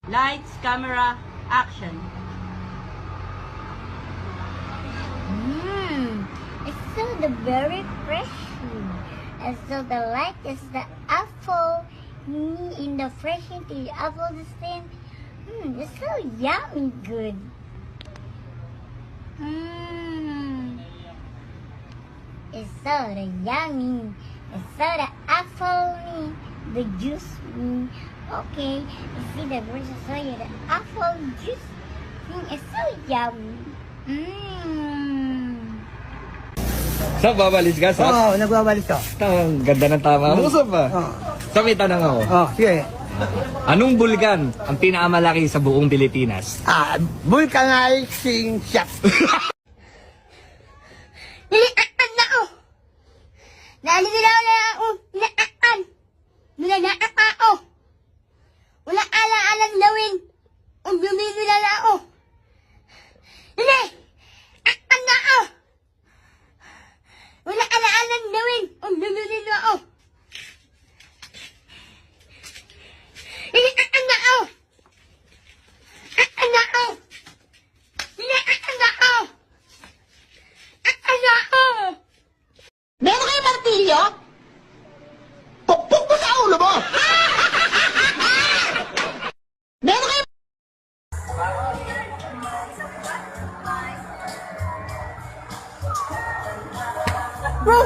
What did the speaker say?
Lights, camera, action. It's so the very fresh. And so the light is the apple. In the fresh into the apple the same. It's so yummy good. It's so the yummy. It's so the apple the juice okay. You see the version so the apple juice it's so yummy. Saan babalis ka? Oo, nagbabalis ka. Ang ganda ng tama mo. Usap ba? Oo. So may tanong ako. Sige. Anong bulkan ang pinakamalaki sa buong Pilipinas? Vulcanizing shop. Nilakaan na ako. Nalililaw na ako. Nilakaan. Nilakaan ako. Wala ala-alang lawin. Ang bumibila na ako. Hindi. Akan na ako. Wala ala-alang lawin. Ang bumibila na ako. Nilakaan na ako. Akan na ako. Nilakaan na ako. Akan na ako. Meron kayo martilyo? Pukpuk mo sa ulo mo! Meron kayo... Bro,